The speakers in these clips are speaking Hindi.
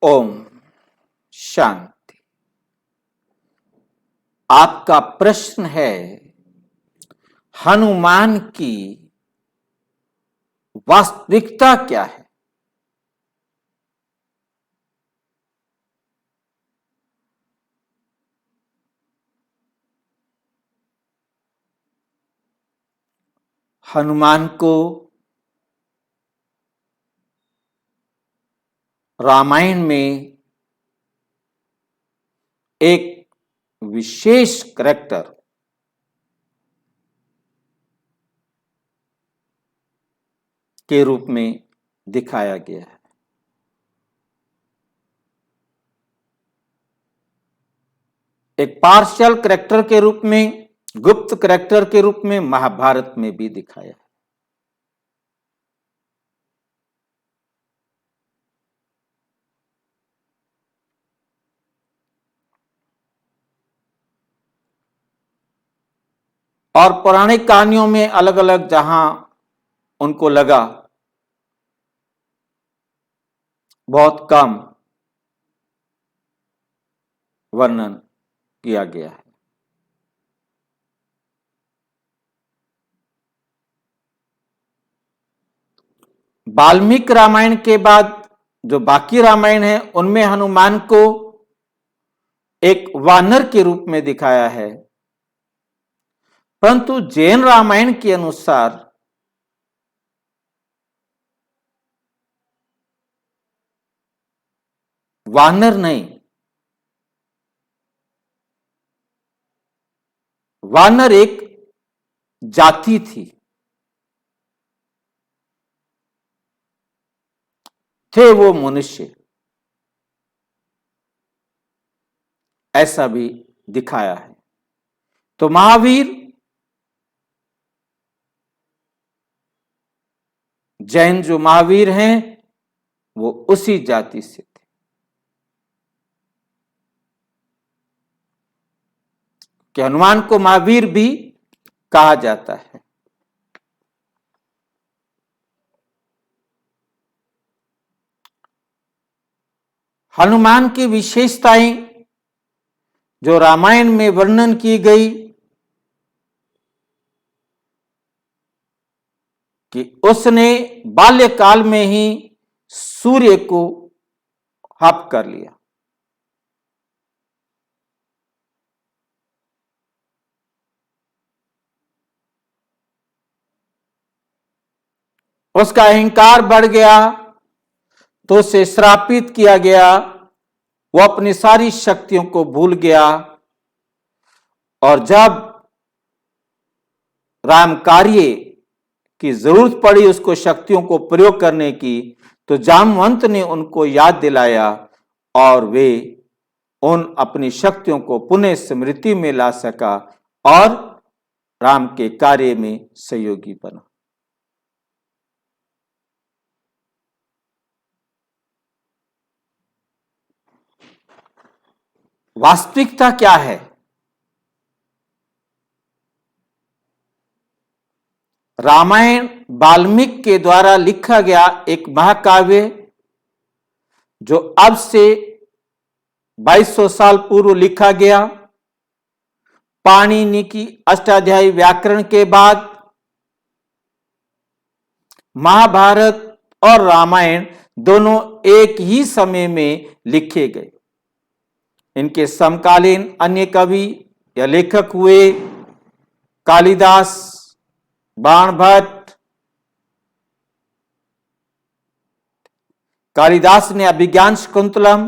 ओम शांति। आपका प्रश्न है हनुमान की वास्तविकता क्या है। हनुमान को रामायण में एक विशेष करैक्टर के रूप में दिखाया गया है। एक पार्शियल करैक्टर के रूप में, गुप्त करैक्टर के रूप में महाभारत में भी दिखाया है। और पौराणिक कहानियों में अलग अलग जहां उनको लगा बहुत कम वर्णन किया गया है। वाल्मीकि रामायण के बाद जो बाकी रामायण है उनमें हनुमान को एक वानर के रूप में दिखाया है, परंतु जैन रामायण के अनुसार वानर नहीं, वानर एक जाति थी, थे वो मनुष्य, ऐसा भी दिखाया है। तो महावीर जैन जो महावीर हैं वो उसी जाति से थे। कि हनुमान को महावीर भी कहा जाता है। हनुमान की विशेषताएं जो रामायण में वर्णन की गई कि उसने बाल्यकाल में ही सूर्य को हप कर लिया। उसका अहंकार बढ़ गया तो उसे श्रापित किया गया। वो अपनी सारी शक्तियों को भूल गया और जब राम कार्य की जरूरत पड़ी उसको शक्तियों को प्रयोग करने की, तो जामवंत ने उनको याद दिलाया और वे उन अपनी शक्तियों को पुनः स्मृति में ला सका और राम के कार्य में सहयोगी बना। वास्तविकता क्या है? रामायण वाल्मीकि के द्वारा लिखा गया एक महाकाव्य जो अब से 2200 साल पूर्व लिखा गया। पाणिनि की अष्टाध्यायी व्याकरण के बाद महाभारत और रामायण दोनों एक ही समय में लिखे गए। इनके समकालीन अन्य कवि या लेखक हुए कालिदास, बाणभट्ट। कालिदास ने अभिज्ञान शकुंतलम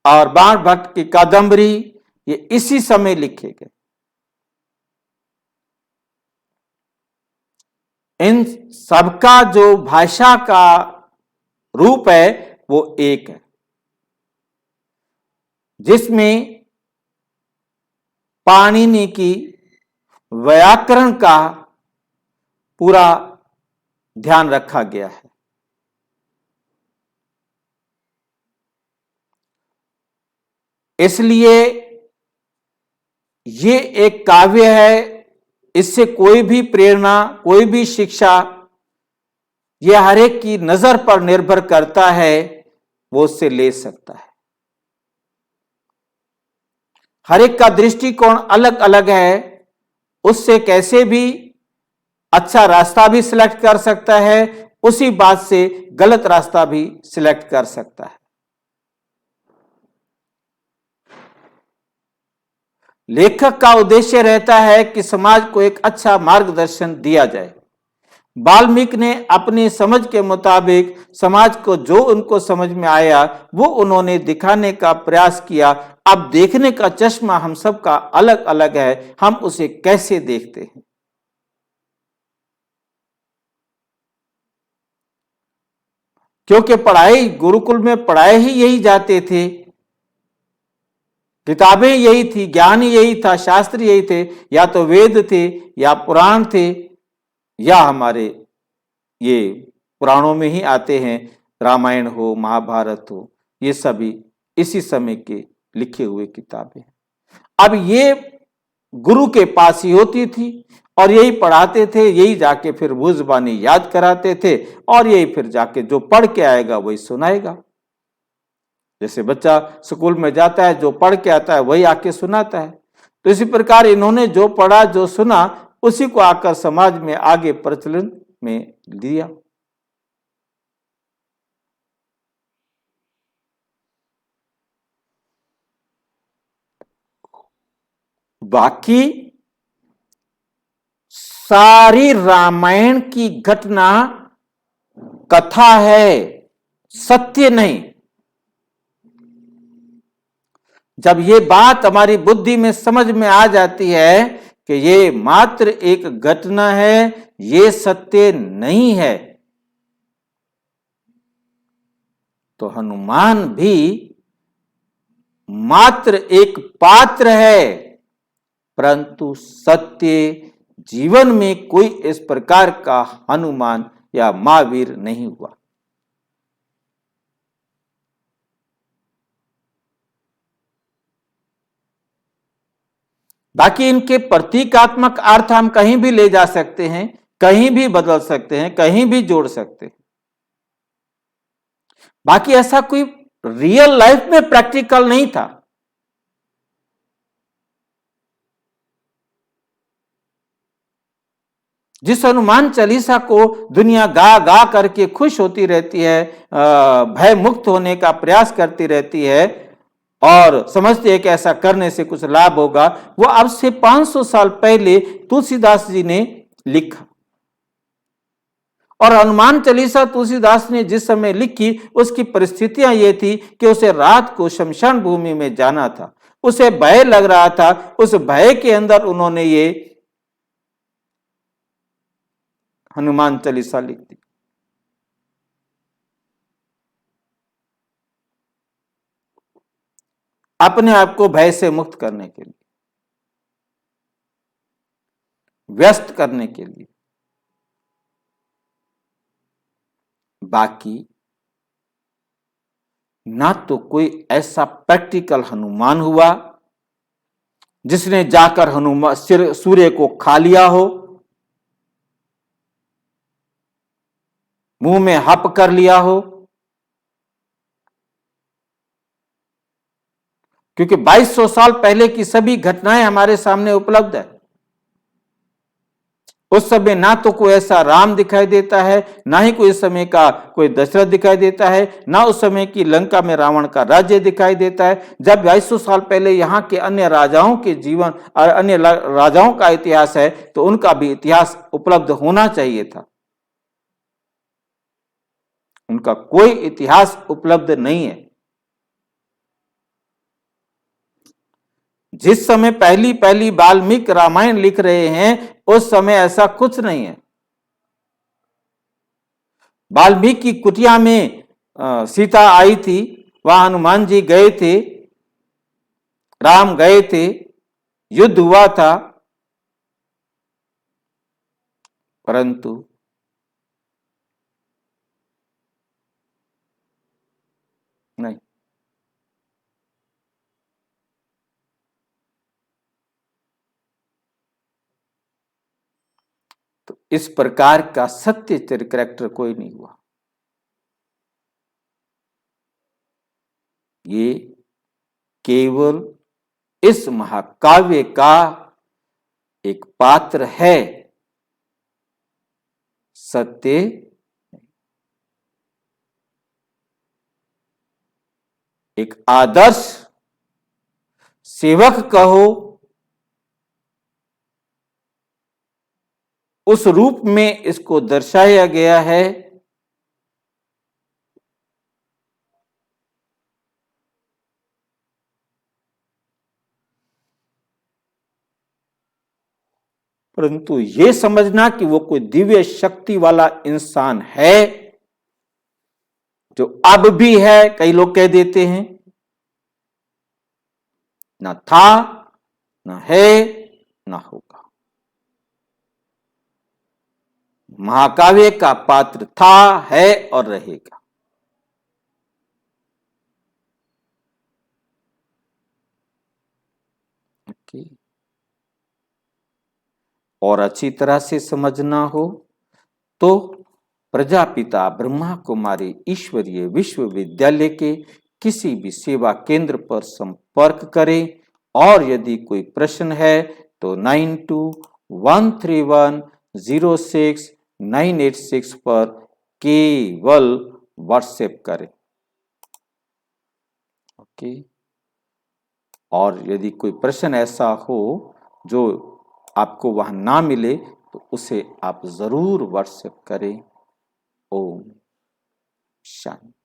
और बाणभट्ट की कादंबरी, ये इसी समय लिखे गए। इन सबका जो भाषा का रूप है वो एक है, जिसमें पाणिनि की व्याकरण का पूरा ध्यान रखा गया है। इसलिए ये एक काव्य है, इससे कोई भी प्रेरणा, कोई भी शिक्षा, यह हर एक की नजर पर निर्भर करता है वो उससे ले सकता है। हर एक का दृष्टिकोण अलग अलग है, उससे कैसे भी अच्छा रास्ता भी सिलेक्ट कर सकता है, उसी बात से गलत रास्ता भी सिलेक्ट कर सकता है। लेखक का उद्देश्य रहता है कि समाज को एक अच्छा मार्गदर्शन दिया जाए। वाल्मीकि ने अपनी समझ के मुताबिक समाज को जो उनको समझ में आया वो उन्होंने दिखाने का प्रयास किया। अब देखने का चश्मा हम सबका अलग अलग है, हम उसे कैसे देखते हैं। क्योंकि पढ़ाई गुरुकुल में पढ़ाए ही यही जाते थे, किताबें यही थी, ज्ञान यही था, शास्त्र यही थे, या तो वेद थे या पुराण थे या हमारे ये पुराणों में ही आते हैं, रामायण हो महाभारत हो, ये सभी इसी समय के लिखे हुए किताबें। अब ये गुरु के पास ही होती थी और यही पढ़ाते थे, यही जाके फिर वो जुबानी याद कराते थे और यही फिर जाके जो पढ़ के आएगा वही सुनाएगा। जैसे बच्चा स्कूल में जाता है, जो पढ़ के आता है वही आके सुनाता है। तो इसी प्रकार इन्होंने जो पढ़ा जो सुना उसी को आकर समाज में आगे प्रचलन में लिया। बाकी सारी रामायण की घटना कथा है, सत्य नहीं। जब ये बात हमारी बुद्धि में समझ में आ जाती है कि ये मात्र एक घटना है, ये सत्य नहीं है, तो हनुमान भी मात्र एक पात्र है, परंतु सत्य जीवन में कोई इस प्रकार का हनुमान या महावीर नहीं हुआ। बाकी इनके प्रतीकात्मक अर्थ हम कहीं भी ले जा सकते हैं, कहीं भी बदल सकते हैं, कहीं भी जोड़ सकते हैं। बाकी ऐसा कोई रियल लाइफ में प्रैक्टिकल नहीं था। जिस हनुमान चालीसा को दुनिया गा गा करके खुश होती रहती है, भय मुक्त होने का प्रयास करती रहती है और समझती है कि ऐसा करने से कुछ लाभ होगा, वो अब से 500 साल पहले तुलसीदास जी ने लिखा। और हनुमान चालीसा तुलसीदास ने जिस समय लिखी उसकी परिस्थितियां ये थी कि उसे रात को शमशान भूमि में जाना था, उसे भय लग रहा था, उस भय के अंदर उन्होंने ये हनुमान चालीसा लिख दी। अपने आप को भय से मुक्त करने के लिए, व्यस्त करने के लिए। बाकी ना तो कोई ऐसा प्रैक्टिकल हनुमान हुआ जिसने जाकर हनुमान सूर्य को खा लिया हो, मुंह में हप कर लिया हो, क्योंकि 2200 साल पहले की सभी घटनाएं हमारे सामने उपलब्ध है। उस समय ना तो कोई ऐसा राम दिखाई देता है, ना ही कोई समय का कोई दशरथ दिखाई देता है, ना उस समय की लंका में रावण का राज्य दिखाई देता है। जब 2200 साल पहले यहाँ के अन्य राजाओं के जीवन और अन्य राजाओं का इतिहास है तो उनका भी इतिहास उपलब्ध होना चाहिए था। उनका कोई इतिहास उपलब्ध नहीं है। जिस समय पहली पहली वाल्मीकि रामायण लिख रहे हैं उस समय ऐसा कुछ नहीं है। वाल्मीकि की कुटिया में सीता आई थी, वहां हनुमान जी गए थे, राम गए थे, युद्ध हुआ था, परंतु नहीं। तो इस प्रकार का सत्य कैरेक्टर कोई नहीं हुआ। ये केवल इस महाकाव्य का एक पात्र है, सत्य एक आदर्श सेवक कहो, उस रूप में इसको दर्शाया गया है। परंतु यह समझना कि वो कोई दिव्य शक्ति वाला इंसान है, जो अब भी है, कई लोग कह देते हैं, ना था, ना है, ना होगा। महाकाव्य का पात्र था, है और रहेगा। और अच्छी तरह से समझना हो तो प्रजापिता ब्रह्मा कुमारी ईश्वरीय विश्वविद्यालय के किसी भी सेवा केंद्र पर संपर्क करें, और यदि कोई प्रश्न है तो 9213106986 पर केवल व्हाट्सएप करें। ओके। और यदि कोई प्रश्न ऐसा हो जो आपको वहां ना मिले तो उसे आप जरूर व्हाट्सएप करें। ओम शांति।